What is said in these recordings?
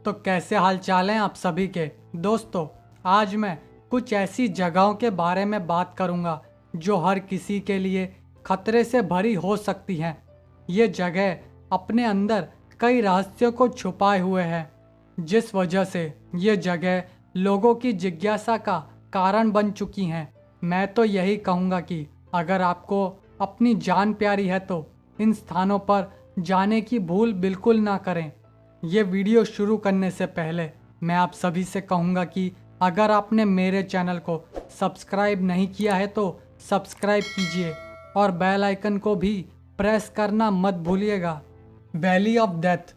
तो कैसे हाल चाल हैं आप सभी के दोस्तों। आज मैं कुछ ऐसी जगहों के बारे में बात करूंगा जो हर किसी के लिए खतरे से भरी हो सकती हैं। ये जगह अपने अंदर कई रहस्यों को छुपाए हुए है, जिस वजह से ये जगह लोगों की जिज्ञासा का कारण बन चुकी हैं। मैं तो यही कहूँगा कि अगर आपको अपनी जान प्यारी है तो इन स्थानों पर जाने की भूल बिल्कुल ना करें। ये वीडियो शुरू करने से पहले मैं आप सभी से कहूँगा कि अगर आपने मेरे चैनल को सब्सक्राइब नहीं किया है तो सब्सक्राइब कीजिए और बेल आइकन को भी प्रेस करना मत भूलिएगा। Valley of death.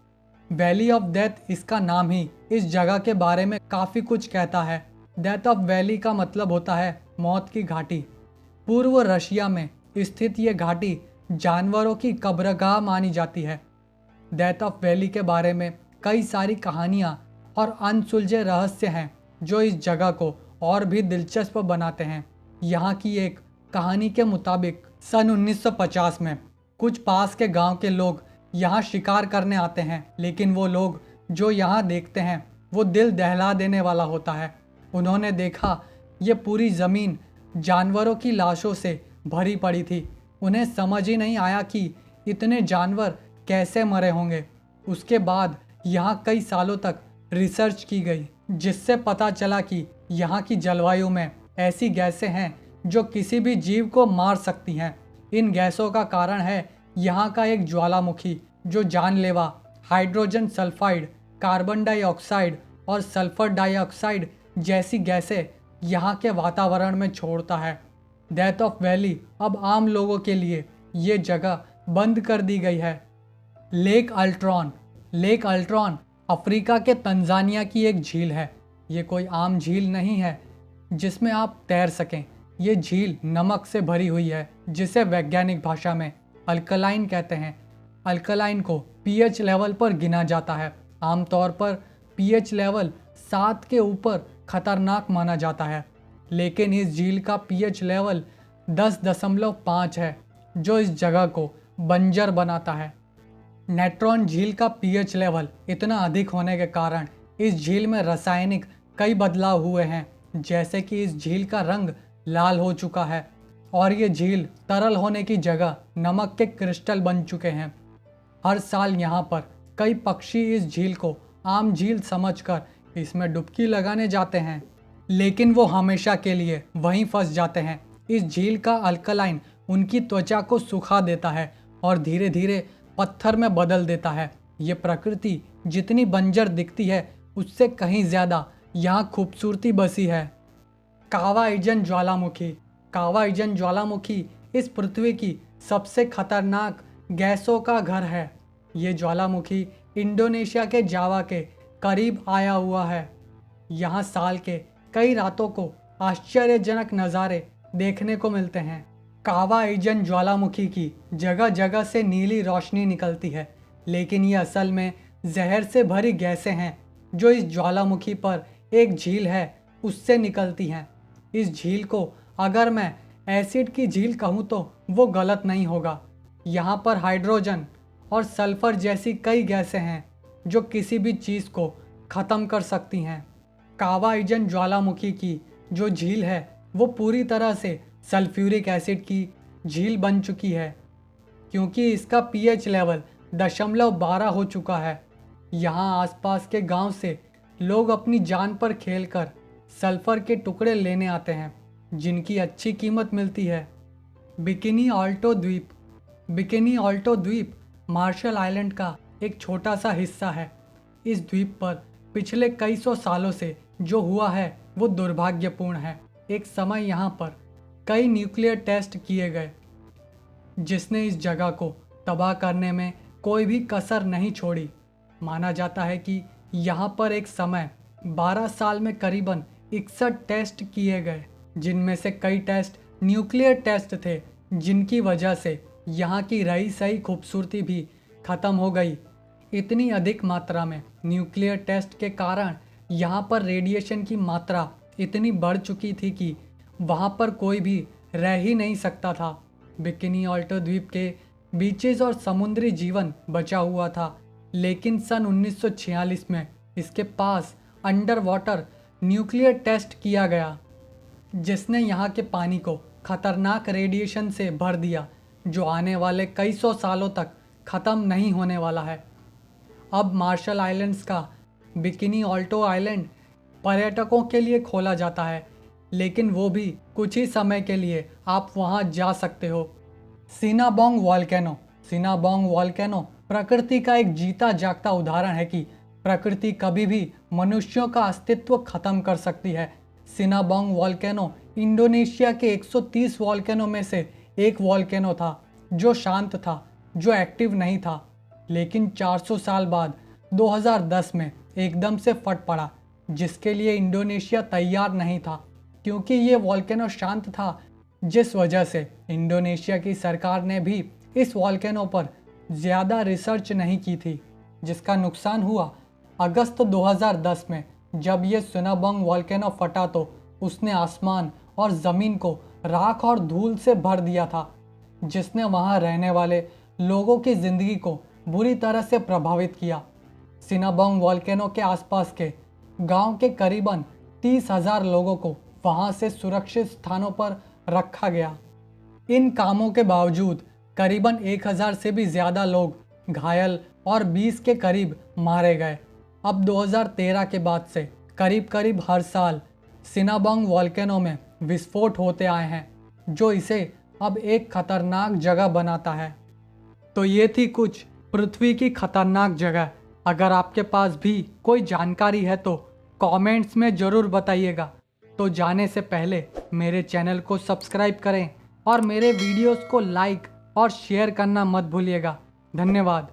Valley of death इसका नाम ही इस जगह के बारे में काफ़ी कुछ कहता है। डेथ ऑफ वैली का मतलब होता है मौत की घाटी। पूर्व रशिया में स्थित ये घाटी जानवरों की कब्रगाह मानी जाती है। डेथ ऑफ वैली के बारे में कई सारी कहानियाँ और अनसुलझे रहस्य हैं जो इस जगह को और भी दिलचस्प बनाते हैं। यहाँ की एक कहानी के मुताबिक सन 1950 में कुछ पास के गांव के लोग यहाँ शिकार करने आते हैं, लेकिन वो लोग जो यहाँ देखते हैं वो दिल दहला देने वाला होता है। उन्होंने देखा ये पूरी ज़मीन जानवरों की लाशों से भरी पड़ी थी। उन्हें समझ ही नहीं आया कि इतने जानवर कैसे मरे होंगे। उसके बाद यहाँ कई सालों तक रिसर्च की गई, जिससे पता चला कि यहाँ की जलवायु में ऐसी गैसें हैं जो किसी भी जीव को मार सकती हैं। इन गैसों का कारण है यहाँ का एक ज्वालामुखी जो जानलेवा हाइड्रोजन सल्फाइड, कार्बन डाइऑक्साइड और सल्फर डाइऑक्साइड जैसी गैसें यहाँ के वातावरण में छोड़ता है। डेथ ऑफ वैली अब आम लोगों के लिए ये जगह बंद कर दी गई है। Lake Ultron. Lake Ultron Africa के तंजानिया की एक झील है। ये कोई आम झील नहीं है जिसमें आप तैर सकें। ये झील नमक से भरी हुई है, जिसे वैज्ञानिक भाषा में अल्कलाइन कहते हैं। अल्कलाइन को पीएच लेवल पर गिना जाता है। आमतौर पर पीएच लेवल 7 के ऊपर खतरनाक माना जाता है, लेकिन इस झील का पीएच लेवल 10.5 है, जो इस जगह को बंजर बनाता है। नेट्रॉन झील का पीएच लेवल इतना अधिक होने के कारण इस झील में रासायनिक कई बदलाव हुए हैं, जैसे कि इस झील का रंग लाल हो चुका है और ये झील तरल होने की जगह नमक के क्रिस्टल बन चुके हैं। हर साल यहाँ पर कई पक्षी इस झील को आम झील समझकर इसमें डुबकी लगाने जाते हैं, लेकिन वो हमेशा के लिए वहीं फंस जाते हैं। इस झील का अल्कलाइन उनकी त्वचा को सुखा देता है और धीरे धीरे पत्थर में बदल देता है। ये प्रकृति जितनी बंजर दिखती है उससे कहीं ज़्यादा यहाँ खूबसूरती बसी है। कावा इजन ज्वालामुखी। कावा इजन ज्वालामुखी इस पृथ्वी की सबसे खतरनाक गैसों का घर है। ये ज्वालामुखी इंडोनेशिया के जावा के करीब आया हुआ है। यहाँ साल के कई रातों को आश्चर्यजनक नज़ारे देखने को मिलते हैं। कावा इजन ज्वालामुखी की जगह जगह से नीली रोशनी निकलती है, लेकिन ये असल में जहर से भरी गैसें हैं जो इस ज्वालामुखी पर एक झील है उससे निकलती हैं। इस झील को अगर मैं एसिड की झील कहूँ तो वो गलत नहीं होगा। यहाँ पर हाइड्रोजन और सल्फर जैसी कई गैसें हैं जो किसी भी चीज़ को ख़त्म कर सकती हैं। कावा इजन ज्वालामुखी की जो झील है वो पूरी तरह से सल्फ्यूरिक एसिड की झील बन चुकी है, क्योंकि इसका पीएच लेवल 0.12 हो चुका है। यहाँ आसपास के गांव से लोग अपनी जान पर खेलकर सल्फर के टुकड़े लेने आते हैं, जिनकी अच्छी कीमत मिलती है। बिकिनी ऑल्टो द्वीप। बिकिनी ऑल्टो द्वीप मार्शल आइलैंड का एक छोटा सा हिस्सा है। इस द्वीप पर पिछले कई सौ सालों से जो हुआ है वो दुर्भाग्यपूर्ण है। एक समय यहाँ पर कई न्यूक्लियर टेस्ट किए गए, जिसने इस जगह को तबाह करने में कोई भी कसर नहीं छोड़ी। माना जाता है कि यहाँ पर एक समय 12 साल में करीबन 61 टेस्ट किए गए, जिनमें से कई टेस्ट न्यूक्लियर टेस्ट थे, जिनकी वजह से यहाँ की रही सही खूबसूरती भी ख़त्म हो गई। इतनी अधिक मात्रा में न्यूक्लियर टेस्ट के कारण यहाँ पर रेडिएशन की मात्रा इतनी बढ़ चुकी थी कि वहाँ पर कोई भी रह ही नहीं सकता था। बिकिनी ऑल्टो द्वीप के बीचेस और समुद्री जीवन बचा हुआ था, लेकिन सन 1946 में इसके पास अंडर वाटर न्यूक्लियर टेस्ट किया गया जिसने यहाँ के पानी को खतरनाक रेडिएशन से भर दिया जो आने वाले कई सौ सालों तक ख़त्म नहीं होने वाला है। अब मार्शल आइलैंड्स का बिकिनी ऑल्टो आइलैंड पर्यटकों के लिए खोला जाता है, लेकिन वो भी कुछ ही समय के लिए आप वहाँ जा सकते हो। सिनाबोंग वॉल्केनो प्रकृति का एक जीता जागता उदाहरण है कि प्रकृति कभी भी मनुष्यों का अस्तित्व खत्म कर सकती है। सिनाबोंग वॉल्केनो इंडोनेशिया के 130 वॉल्केनो में से एक वॉल्केनो था जो शांत था, जो एक्टिव नहीं था, लेकिन 400 साल बाद 2010 में एकदम से फट पड़ा, जिसके लिए इंडोनेशिया तैयार नहीं था। क्योंकि ये वॉल्केनो शांत था, जिस वजह से इंडोनेशिया की सरकार ने भी इस वॉल्केनो पर ज़्यादा रिसर्च नहीं की थी, जिसका नुकसान हुआ। अगस्त 2010 में जब ये सिनाबोंग वॉल्केनो फटा तो उसने आसमान और ज़मीन को राख और धूल से भर दिया था, जिसने वहाँ रहने वाले लोगों की ज़िंदगी को बुरी तरह से प्रभावित किया। सिनाबोंग वॉल्केनो के आसपास के गांव के करीबन 30,000 लोगों को वहां से सुरक्षित स्थानों पर रखा गया। इन कामों के बावजूद करीबन 1,000 से भी ज़्यादा लोग घायल और 20 के करीब मारे गए। अब 2013 के बाद से करीब हर साल सिनाबोंग वॉल्केनो में विस्फोट होते आए हैं, जो इसे अब एक खतरनाक जगह बनाता है। तो ये थी कुछ पृथ्वी की खतरनाक जगह। अगर आपके पास भी कोई जानकारी है तो कमेंट्स में ज़रूर बताइएगा। तो जाने से पहले मेरे चैनल को सब्सक्राइब करें और मेरे वीडियोस को लाइक और शेयर करना मत भूलिएगा। धन्यवाद।